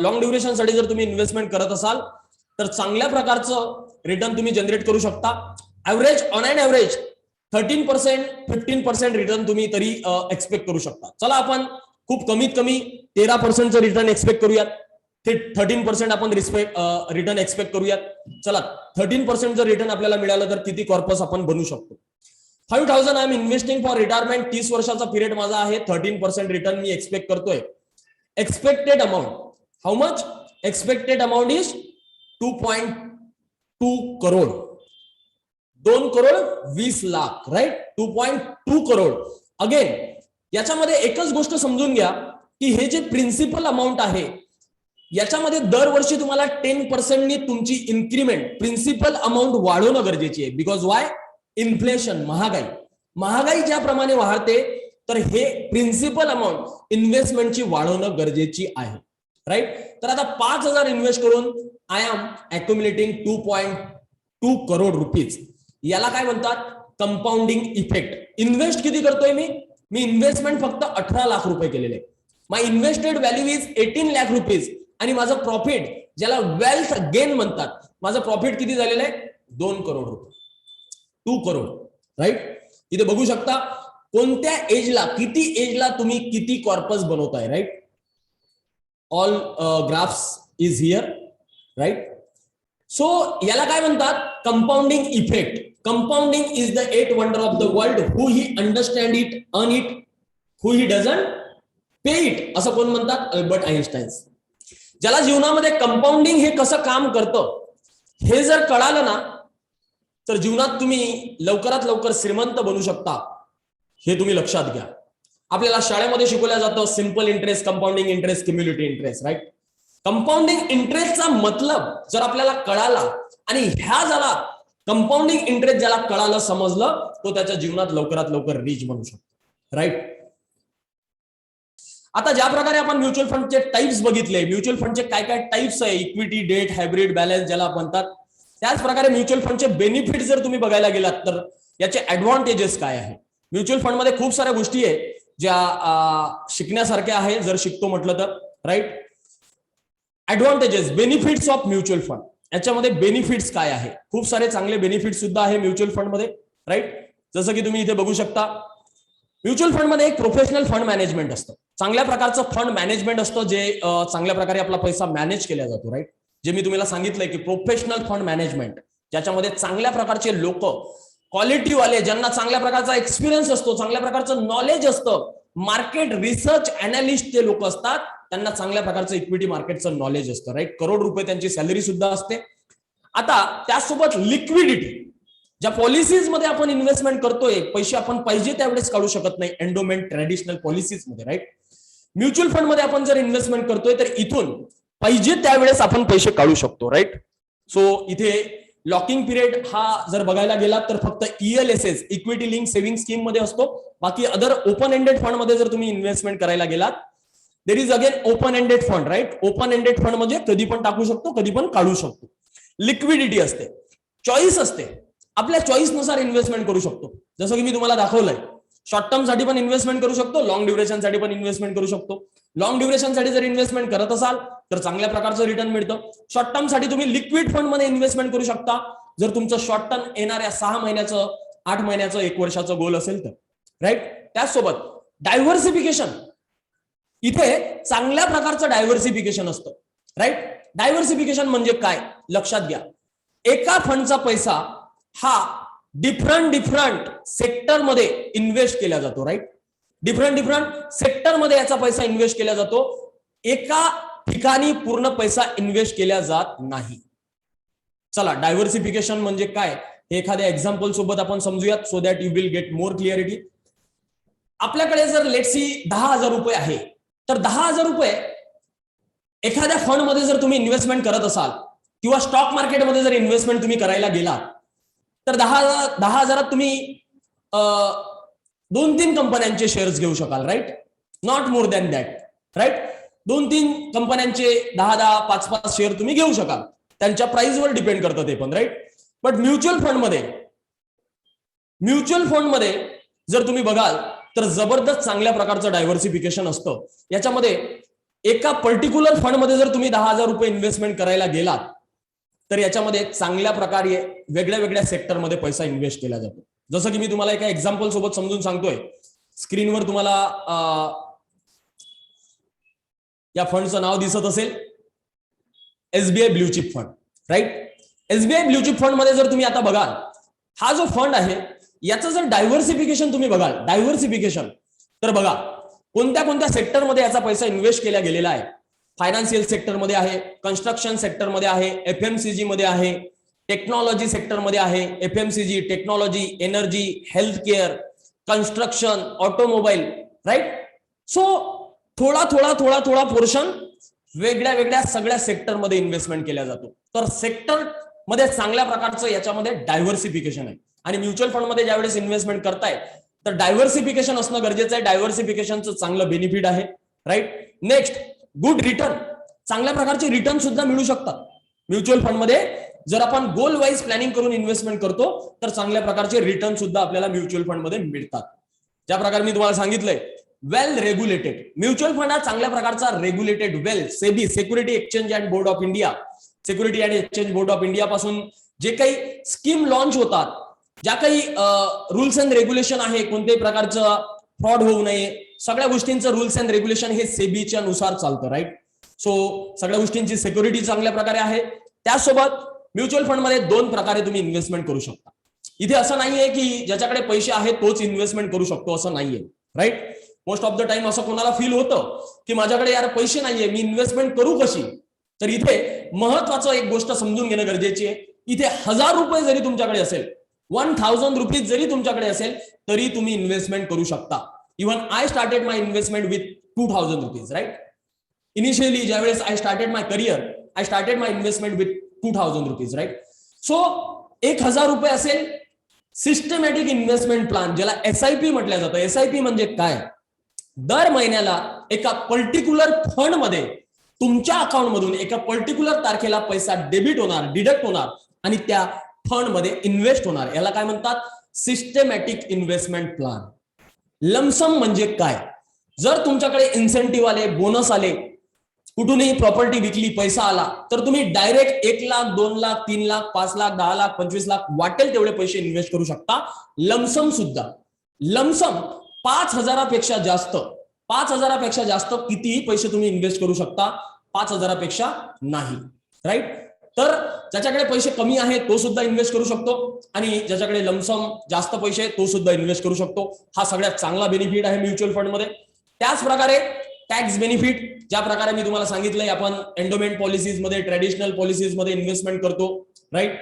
लॉंग ड्युरेशन साठी जर तुम्ही इन्व्हेस्टमेंट करत असाल तर चांगल्या प्रकारचं रिटर्न तुम्ही जनरेट करू शकता. ऑन एन ऍव्हरेज 13%, 15% रिटर्न तुम्ही तरी एक्सपेक्ट करू शकता. चला आपण खूप कमीत कमी 13%चं रिटर्न एक्सपेक्ट करूयात. 13% आपण रिटर्न एक्सपेक्ट करूयात. चला 13% जर रिटर्न आपल्याला मिळालं तर किती कॉर्पस आपण बनवू शकतो. 5,000 I am investing for retirement. 30 वर्षाचा पिरियड माझा आहे. 13% रिटर्न मी एक्सपेक्ट करतोय. Expected amount how much? Expected amount is 2.2 crore. 2 crore 20 lakh, right. 2.2 crore. Again याच्यामध्ये एकच गोष्ट समजून घ्या की हे जे प्रिन्सिपल अमाऊंट आहे याच्यामध्ये दरवर्षी तुम्हाला 10% तुमची इन्क्रीमेंट प्रिन्सिपल अमाऊंट वाढवणं गरजेची आहे. Because Y? इन्फ्लेशन, महागाई ज्याप्रमाणे वाढते तर हे प्रिन्सिपल अमाऊंट इन्व्हेस्टमेंटची वाढवणं गरजेची आहे, राईट. तर आता 5,000 इन्व्हेस्ट करून आय एम अक्युम्युलेटिंग 2.2 करोड रुपीज. याला काय म्हणतात? Compounding effect. इन्व्हेस्ट किती करतोय मी इन्व्हेस्टमेंट फक्त 18 लाख रुपये केलेले. My invested value is 18 lakh rupees आणि माझं प्रॉफिट ज्याला वेल्थ गेन म्हणतात, माझं प्रॉफिट किती झालेलं आहे? 2 करोड रुपये. 2 करोड, राईट. इथे बघू शकता कोणत्या एजला, किती एजला तुम्ही किती कॉर्पस बनवताय, right. All graphs is here, right. So याला काय म्हणतात? Compounding effect. Compounding is the 8 wonder of the world. Who he understand it, earn it, who he doesn't pay it, असं कोण म्हणतात? Albert Einstein. ज्याला जीवनामध्ये कंपाऊंडिंग हे कसं काम करतं हे जर कळालं ना तर जीवनात तुम्ही लवकरात लवकर श्रीमंत बनू शकता. हे तुम्ही लक्षात घ्या. आपल्याला शाळेमध्ये शिकवलं जातं simple interest, compounding interest, cumulative interest, right. Compounding इंटरेस्टचा मतलब जर आपल्याला कळाला आणि ह्या झाला कंपाऊंडिंग इंटरेस्ट ज्याला कळालं, समजलं, तो त्याच्या जीवनात लवकरात लवकर रिच बनू शकतो, राईट. आता ज्या प्रकारे आपण म्युच्युअल फंडचे टाइप्स बघितले, म्युच्युअल फंडचे काय काय टाइप्स आहे, इक्विटी, डेट, हायब्रिड, बॅलन्स ज्याला म्हणतात, त्याच प्रकारे म्युच्युअल फंडचे बेनिफिट जर तुम्ही बघायला गेलात तर याचे ऍडव्हान्टेजेस काय आहे. म्युच्युअल फंड मध्ये खूप साऱ्या गोष्टी आहे ज्या शिकण्यासारख्या आहे जर शिकतो म्हटलं तर, right. Advantages, benefits of mutual fund. याच्यामध्ये बेनिफिट्स काय आहे? खूप सारे चांगले बेनिफिट्स सुद्धा आहे म्युच्युअल फंड मध्ये, राईट. जसं की तुम्ही इथे बघू शकता, म्युच्युअल फंड मध्ये एक प्रोफेशनल फंड मॅनेजमेंट असतं. चांगल्या प्रकारचं फंड मॅनेजमेंट असतं, जे चांगल्या प्रकारे आपला पैसा मॅनेज केला जातो, राईट. जे मी तुम्हाला सांगितलंय की प्रोफेशनल फंड मॅनेजमेंट, ज्याच्यामध्ये चांगल्या प्रकारचे लोक, क्वालिटी वाले, ज्यांना चांगल्या प्रकारचा एक्सपिरियन्स असतो, चांगल्या प्रकारचं नॉलेज असतं, मार्केट रिसर्च अनालिस्ट जे लोक असतात, त्यांना चांगल्या प्रकारचं इक्विटी मार्केटचं नॉलेज असतं, राईट. करोड रुपये त्यांची सॅलरी सुद्धा असते. आता त्यासोबत लिक्विडिटी, ज्या पॉलिसीज मध्ये आपण इन्व्हेस्टमेंट करतोय, पैसे आपण पाहिजे त्यावेळेस काढू शकत नाही एंडोमेंट ट्रॅडिशनल पॉलिसीज मध्ये, राईट. म्युच्युअल फंड मध्ये आपण जर इन्व्हेस्टमेंट करतोय तर इथून पाहिजे त्यावेळेस आपण पैसे काढू शकतो, राईट. सो इथे लॉकिंग पिरियड हा जर बघायला गेला तर फक्त ELSS, equity link saving scheme मध्ये असतो. बाकी अदर ओपन एंडेड फंड मध्ये जर तुम्ही इन्व्हेस्टमेंट करायला गेलात, there is again open ended fund, right. Open ended fund म्हणजे कधी पण टाकू शकतो, कधी पण काढू शकतो. लिक्विडिटी असते, चॉईस असते, आपल्या चॉईस नुसार इन्व्हेस्टमेंट करू शकतो. जसं की मी तुम्हाला दाखवलंय, शॉर्ट टर्म साठी पण इन्व्हेस्टमेंट करू शकतो, लॉंग ड्युरेशन साठी पण इन्व्हेस्टमेंट करू शकतो. लॉंग ड्युरेशन साठी जर इन्व्हेस्टमेंट करत असाल तर चांगल्या प्रकारचं रिटर्न मिळतं. शॉर्ट टर्म साठी तुम्ही लिक्विड फंड मध्ये इन्व्हेस्टमेंट करू शकता, जर तुमचं शॉर्ट टर्म येणाऱ्या 6 महिन्याचं, 8 महिन्याचं, 1 वर्षाचं गोल असेल तर, राईट. त्याचसोबत डायव्हर्सिफिकेशन, इथे चांगल्या प्रकारचं डायव्हर्सिफिकेशन असतं, राईट. डायव्हर्सिफिकेशन म्हणजे काय लक्षात घ्या, एका फंडचा पैसा हा डिफरंट सेक्टर मध्ये इन्व्हेस्ट केला जातो, राईट. डिफरंट सेक्टर मध्ये याचा पैसा इन्व्हेस्ट केला जातो, एका ठिकाणी पूर्ण पैसा इन्व्हेस्ट केला जात नाही. चला, डायव्हर्सिफिकेशन म्हणजे काय हे एखाद्या एक्झाम्पल सोबत आपण समजूयात, so that you will get more clarity. आपल्याकडे जर लेट्स सी 10,000 रुपये आहे, तर 10,000 रुपये एखाद्या फंड मध्ये जर तुम्ही इन्व्हेस्टमेंट करत असाल किंवा स्टॉक मार्केटमध्ये जर इन्व्हेस्टमेंट तुम्ही करायला गेलात, तर 10,000 तुम्ही 2-3 कंपन्यांचे शेअर्स घेऊ शकाल, right. Not more than that, right. 2-3 कंपन्यांचे 10-10, 5-5 शेअर तुम्ही घेऊ शकाल, त्यांच्या प्राइसवर डिपेंड करतं ते पण, राईट. बट म्युच्युअल फंड मध्ये जर तुम्ही बघाल तर जबरदस्त चांगल्या प्रकारचं डायव्हर्सिफिकेशन असतं. याच्यामध्ये एका पर्टिक्युलर फंड मध्ये जर तुम्ही 10,000 रुपये इन्व्हेस्टमेंट करायला गेलात तर याच्यामध्ये चांगल्या प्रकारे वेगळ्या वेगळ्या सेक्टरमध्ये पैसा इन्व्हेस्ट केला जातो. जसं की मी तुम्हाला एका एक्झाम्पल सोबत समजून सांगतोय, स्क्रीनवर तुम्हाला या फंडचं नाव दिसत असेल, SBI blue chip fund, right. SBI blue chip fund मध्ये जर तुम्ही आता बघाल, हा जो फंड आहे याचं जर डायव्हर्सिफिकेशन तुम्ही बघाल, तर बघा कोणत्या कोणत्या सेक्टरमध्ये याचा पैसा इन्व्हेस्ट केला गेलेला आहे. फायनान्शियल सेक्टरमध्ये आहे, कन्स्ट्रक्शन सेक्टरमध्ये आहे, FMCG मध्ये आहे, टेक्नॉलॉजी सेक्टरमध्ये आहे, FMCG, technology, energy, health care, construction, automobile, right. So थोडा पोर्शन वेगळ्या वेगळ्या सगळ्या सेक्टरमध्ये इन्व्हेस्टमेंट केला जातो. तर सेक्टर मध्ये चांगल्या प्रकारचं याच्यामध्ये डायव्हर्सिफिकेशन आहे. आणि म्युच्युअल फंड मध्ये ज्यावेळेस इन्व्हेस्टमेंट करताय तर डायव्हर्सिफिकेशन असणं गरजेचं आहे. डायव्हर्सिफिकेशनचं चांगलं बेनिफिट आहे, राईट. नेक्स्ट, गुड रिटर्न, चांगल्या प्रकारचे रिटर्न सुद्धा मिळू शकतात म्युच्युअल फंड मध्ये. जर आपण गोल वाईज प्लॅनिंग करून इन्व्हेस्टमेंट करतो तर चांगल्या प्रकारचे रिटर्न सुद्धा आपल्याला म्युच्युअल फंड मध्ये मिळतात. ज्या प्रकारे मी तुम्हाला सांगितलंय, वेल रेग्युलेटेड म्युच्युअल फंड हा चांगल्या प्रकारचा regulated, well, SEBI, security exchange and board of India, security and exchange board of India पासून जे काही स्कीम लॉन्च होतात, ज्या काही रूल्स अँड रेग्युलेशन आहे, कोणत्याही प्रकारचं फ्रॉड होऊ नये, सगळ्या गोष्टींचं रूल्स अँड रेग्युलेशन हे सेबीच्या नुसार चालतं, राईट. सो सगळ्या गोष्टींची सिक्युरिटी चांगल्या प्रकारे आहे. त्यासोबत म्युच्युअल फंड मध्ये 2 प्रकारे तुम्ही इन्व्हेस्टमेंट करू शकता. इथे असं नाहीये की ज्याच्याकडे पैसे आहेत तोच इन्व्हेस्टमेंट करू शकतो, असं नाहीये, right. Most of the time असं कोणाला फील होतं की माझ्याकडे यार पैसे नाहीये, मी इन्व्हेस्टमेंट करू कशी. तर इथे महत्वाचं एक गोष्ट समजून घेणं गरजेची आहे. इथे 1,000 रुपये जरी तुमच्याकडे असेल, 1,000 रुपीज जरी तुमच्याकडे असेल तरी तुम्ही इन्व्हेस्टमेंट करू शकता. Even I started my investment with 2,000 rupees, right. Initially ज्यावेळेस I started my career, I started my investment with 2,000 rupees, right. So 1,000 रुपये असेल, सिस्टमॅटिक इन्व्हेस्टमेंट प्लॅन, ज्याला SIP म्हटलं जातं. SIP म्हणजे काय, दर महिन्याला एका पर्टिक्युलर फंड मध्ये तुमच्या अकाउंट मधून एका पर्टिक्युलर तारखेला पैसा डेबिट होणार, डिडक्ट होणार आणि त्या फंड मध्ये इन्व्हेस्ट होणार. याला काय म्हणतात, सिस्टमॅटिक इन्व्हेस्टमेंट प्लॅन. लमसम म्हणजे काय, जर तुमच्याकडे इन्सेंटिव्ह आले, बोनस आले, कुठूनही प्रॉपर्टी विकली, पैसा आला, तर तुम्ही डायरेक्ट 1,00,000, 2,00,000, 3,00,000, 5,00,000, 10,00,000, 25,00,000 वाटेल तेवढे पैसे इन्व्हेस्ट करू शकता. लमसम सुद्धा, लमसम 5,000पेक्षा जास्त, 5,000पेक्षा जास्त कितीही पैसे तुम्ही इन्व्हेस्ट करू शकता, 5,000पेक्षा नाही. राईट. तर ज्याच्याकडे पैसे कमी आहेत तो सुद्धा इन्व्हेस्ट करू शकतो, आणि ज्याच्याकडे लमसम जास्त पैसे तो सुद्धा इन्व्हेस्ट करू शकतो. हा सगळ्यात चांगला बेनिफिट आहे म्युच्युअल फंडमध्ये. त्याच प्रकारे टॅक्स बेनिफिट, ज्या प्रकारे मी तुम्हाला सांगितलंय, आपण एंडोमेंट पॉलिसीज मध्ये, ट्रॅडिशनल पॉलिसीज मध्ये इन्व्हेस्टमेंट करतो. राईट.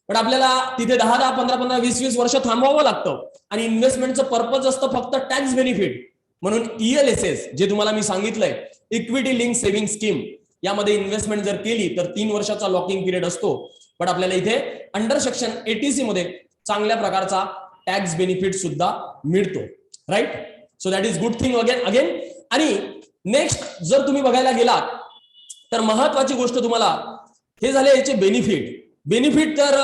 पण आपल्याला तिथे 10-10, 15-15, 20-20 वर्ष थांबवावं लागतं, आणि इन्व्हेस्टमेंटचं पर्पज असतं फक्त टॅक्स बेनिफिट. म्हणून ELSS जे तुम्हाला मी सांगितलंय, इक्विटी लिंक सेव्हिंग स्कीम, यामध्ये इन्व्हेस्टमेंट जर केली तर 3 वर्षाचा लॉकिंग पिरियड असतो. पण आपल्याला इथे अंडर सेक्शन 80C मध्ये चांगल्या प्रकारचा टॅक्स बेनिफिट सुद्धा मिळतो. Right. So that is good thing again. आणि नेक्स्ट जर तुम्ही बघायला गेलात तर महत्वाची गोष्ट तुम्हाला हे झाले याचे बेनिफिट तर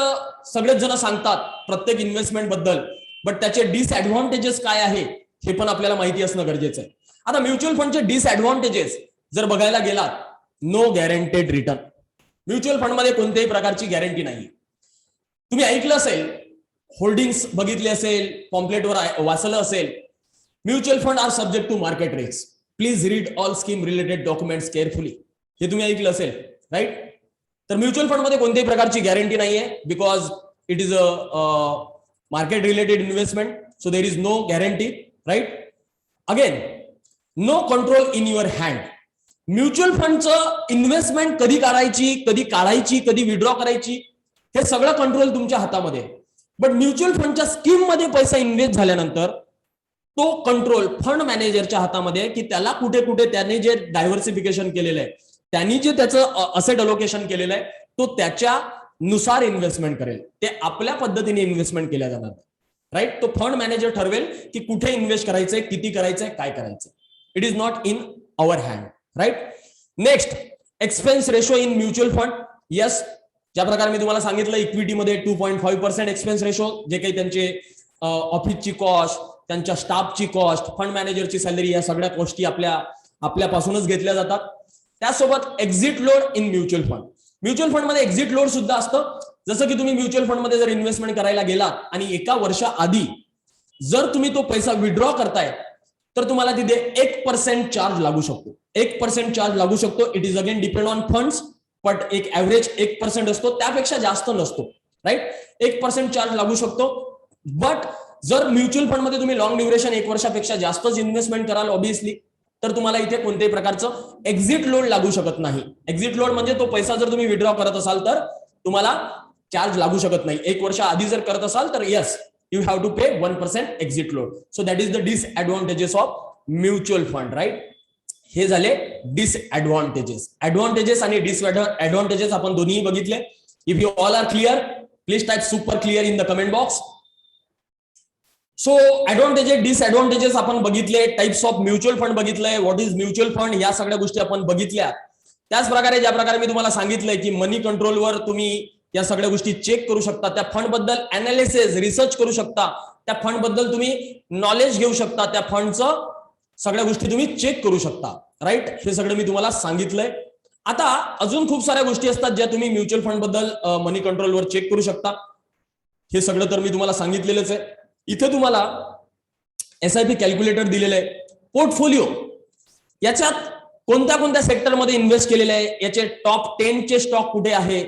सगळेच जण सांगतात प्रत्येक इन्व्हेस्टमेंट बद्दल, बट त्याचे डिसएडव्हान्टेजेस काय आहे हे पण आपल्याला माहिती असणं गरजेचं आहे. आता म्युच्युअल फंडचे डिसएडव्हान्टेजेस जर बघायला गेलात, no guaranteed return. Mutual fund मध्ये कोणत्याही प्रकारची गॅरंटी नाही. तुम्ही ऐकलं असेल, होल्डिंग्स बघितले असेल, पॉम्पलेटवर वाचलं असेल, mutual fund are subject to market risk, please read all scheme related documents carefully. हे तुम्ही ऐकलं असेल. राईट. तर म्युच्युअल फंड मध्ये कोणत्याही प्रकारची गॅरंटी नाहीये, because it is a market related investment, so there is no guarantee. Right. Again, no control in your hand. Mutual फंडचं इन्व्हेस्टमेंट कधी करायची, कधी काढायची, कधी विड्रॉ करायची, हे सगळं कंट्रोल तुमच्या हातामध्ये. बट म्युच्युअल फंडच्या स्कीम मध्ये पैसा इन्व्हेस्ट झाल्यानंतर तो कंट्रोल फंड मॅनेजरच्या हातामध्ये, की त्याला कुठे कुठे त्याने जे डायव्हर्सिफिकेशन केलेलं आहे, त्यांनी जे त्याचं असेट अलोकेशन केलेलं आहे, तो त्याच्यानुसार इन्व्हेस्टमेंट करेल. ते आपल्या पद्धतीने इन्व्हेस्टमेंट केल्या जाणार. राईट. तो फंड मॅनेजर ठरवेल की कुठे इन्व्हेस्ट करायचंय, किती करायचंय, काय करायचंय. It is not in our hand. Right. Next, expense ratio in mutual fund. Yes, ज्या प्रकारे मी तुम्हाला सांगितलं, इक्विटीमध्ये 2.5% एक्सपेन्स रेशो, जे काही त्यांचे ऑफिसची कॉस्ट, त्यांच्या स्टाफची कॉस्ट, फंड मॅनेजरची सॅलरी, या सगळ्या गोष्टी आपल्यापासूनच घेतल्या जातात. त्यासोबत exit load in mutual fund. Mutual fund मध्ये एक्झिट लोड सुद्धा असतं. जसं की तुम्ही म्युच्युअल फंड मध्ये जर इन्व्हेस्टमेंट करायला गेलात आणि 1 वर्षाआधी जर तुम्ही तो पैसा विड्रॉ करताय, तर तुम्हाला तिथे 1% चार्ज लागू शकतो. 1% चार्ज लागू शकतो. It is again depend on funds, but एक ऍव्हरेज 1% असतो, त्यापेक्षा जास्त नसतो. राईट. 1% चार्ज लागू शकतो. बट जर म्युच्युअल फंड मध्ये तुम्ही लॉंग ड्युरेशन 1 वर्षापेक्षा जास्तच इन्व्हेस्टमेंट कराल ऑब्व्हियसली, तर तुम्हाला इथे कोणत्याही प्रकारचं एक्झिट लोड लागू शकत नाही. एक्झिट लोड म्हणजे तो पैसा जर तुम्ही विड्रॉ करत असाल तर तुम्हाला चार्ज लागू शकत नाही. 1 वर्ष आधी जर करत असाल तर yes, you have to pay 1% exit load. So that is the disadvantages of mutual fund. Right. हे झाले डिसएडव्हान्टेजेस. ऍडव्हान्टेजेस आणि डिसएडव्हान्टेजेस आपण दोन्ही बघितले. If you all are clear, please type super clear in the comment box. So advantages, disadvantages आपण बघितले, types of mutual fund बघितलंय, what is mutual fund, या सगळ्या गोष्टी आपण बघितल्या. त्याच प्रकारे ज्या प्रकारे मी तुम्हाला सांगितलंय की मनी कंट्रोलवर तुम्ही या सगळ्या गोष्टी चेक करू शकता, त्या फंड बद्दल अनालिसिस, रिसर्च करू शकता, त्या फंड बद्दल तुम्ही नॉलेज घेऊ शकता, त्या फंडचं सगळ्या गोष्टी तुम्ही चेक करू शकता. राईट. हे सगळं मी तुम्हाला सांगितलंय. आता अजून खूप साऱ्या गोष्टी असतात ज्या तुम्ही म्युच्युअल फंड बद्दल मनी कंट्रोलवर चेक करू शकता. हे सगळं तर मी तुम्हाला सांगितलेलंच आहे. इथे तुम्हाला SIP कॅल्क्युलेटर दिलेलं आहे. पोर्टफोलिओ, याच्यात कोणत्या कोणत्या सेक्टरमध्ये इन्व्हेस्ट केलेले आहे, याचे टॉप 10 चे स्टॉक कुठे आहे,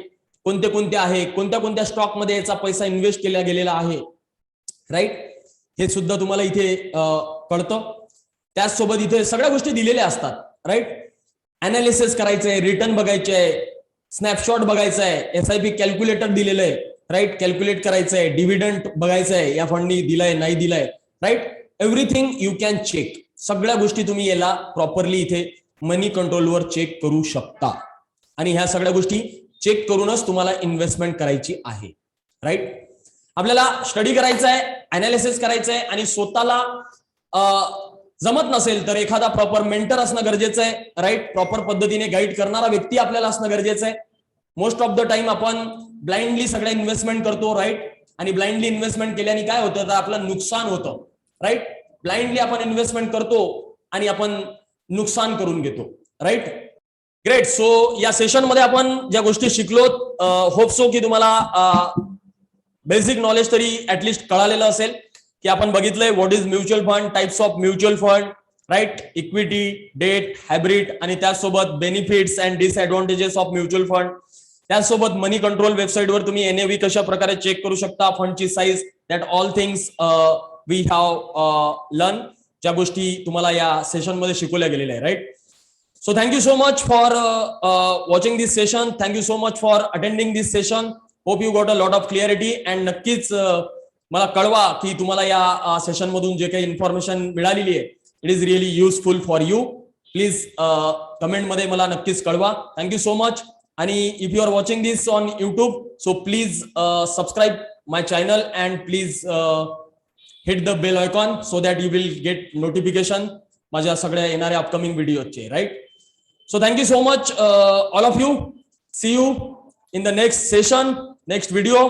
कोणते कोणते आहे, कोणत्या कोणत्या स्टॉक मध्ये याचा पैसा इन्व्हेस्ट केला गेलेला आहे. राईट. हे सुद्धा तुम्हाला इथे कळतं. त्याचसोबत इथे सगळ्या गोष्टी दिलेल्या असतात. राईट. अनालिसिस करायचंय, रिटर्न बघायचे आहे, स्नॅपशॉट बघायचा आहे, SIP कॅल्क्युलेटर दिलेलं आहे. राईट. कॅल्क्युलेट करायचंय, डिव्हिडंड बघायचंय, या फंडनी दिलाय नाही दिलाय. Right. Everything you can check. सगळ्या गोष्टी तुम्ही याला प्रॉपरली इथे मनी कंट्रोलवर चेक करू शकता, आणि ह्या सगळ्या गोष्टी चेक करूनच तुम्हाला इन्व्हेस्टमेंट करायची आहे. राईट. आपल्याला स्टडी करायचा आहे, अनालिसिस करायचं आहे, आणि स्वतःला जमत नसेल तर एखादा प्रॉपर मेंटर असणं गरजेचं आहे. राईट. प्रॉपर पद्धतीने गाईड करणारा व्यक्ती आपल्याला असणं गरजेचं आहे. मोस्ट ऑफ द टाइम आपण ब्लाइंडली सगळ्या इन्व्हेस्टमेंट करतो. राईट. आणि ब्लाइंडली इन्व्हेस्टमेंट केल्याने काय होतं, तर आपलं नुकसान होतं. राईट. ब्लाइंडली आपण इन्व्हेस्टमेंट करतो आणि आपण नुकसान करून घेतो. राईट. ग्रेट. सो या सेशन मध्ये आपण ज्या गोष्टी शिकलो, होप सो की तुम्हाला बेसिक नॉलेज तरी ऍटलिस्ट कळालेलं असेल की आपण बघितलंय what is mutual fund, types of mutual fund, right, equity, debt, hybrid आणि त्याचसोबत benefits and disadvantages of mutual fund. त्याचसोबत मनी कंट्रोल वेबसाईटवर तुम्ही एनएव्ही कशा प्रकारे चेक करू शकता, फंडची size, that all things we have learn, ज्या गोष्टी तुम्हाला या सेशन मध्ये शिकवल्या गेलेल्या आहे, right. So thank you so much for watching this session. Thank you so much for attending this session. Hope you got a lot of clarity and नक्कीच मला कळवा की तुम्हाला या सेशन मधून जे काही इन्फॉर्मेशन मिळालेली आहे, it is really useful for you. Please comment मध्ये मला नक्कीच कळवा. Thank you so much. आणि if you are watching this on YouTube, so please subscribe my channel and please hit the bell icon so that you will get notification माझ्या सगळ्या येणाऱ्या upcoming व्हिडिओचे, right. So thank you so much, all of you. See you in the next session, next video.